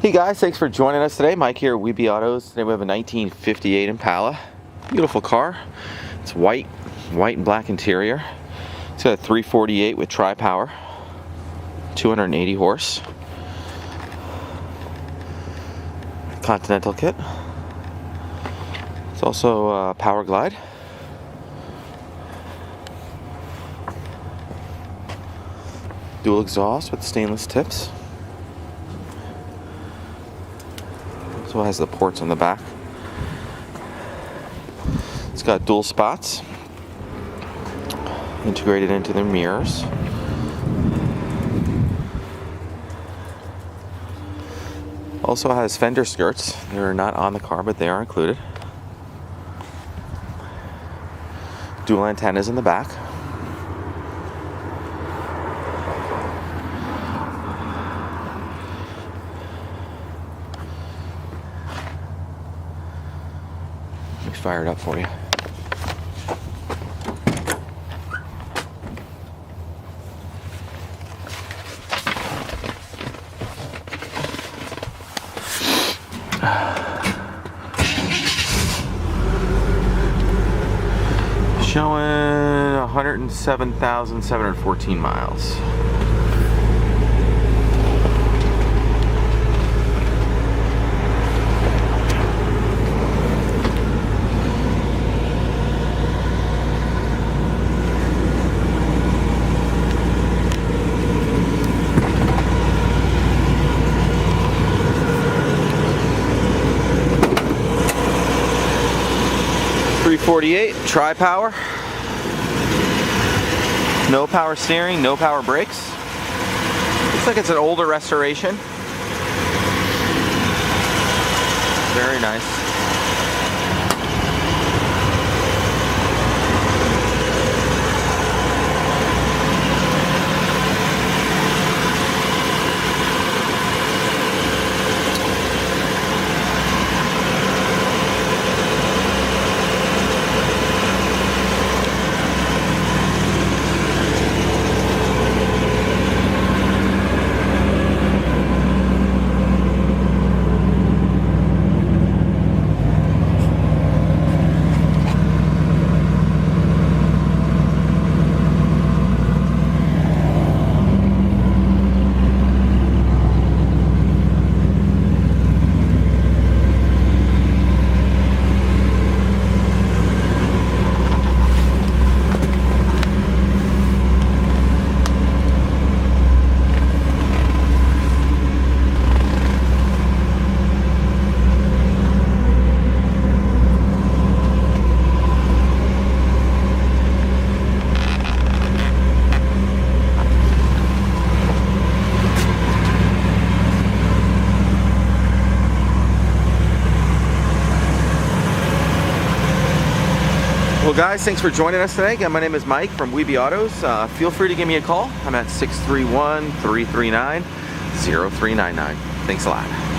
Hey guys, thanks for joining us today. Mike here at WeBe Autos. Today we have a 1958 Impala. Beautiful car. It's white and black interior. It's got a 348 with tri-power, 280 horse. Continental Kit. It's also a Powerglide. Dual exhaust with stainless tips. Also has the ports on the back. It's got dual spots integrated into the mirrors. Also has fender skirts. They're not on the car, but they are included. Dual antennas in the back. Let me fire it up for you. Showing 107,714 miles. .348 tri-power. No power steering, no power brakes. Looks like it's an older restoration. Very nice. Well guys, thanks for joining us today. Again, my name is Mike from WeBe Autos. Feel free to give me a call. I'm at 631-339-0399. Thanks a lot.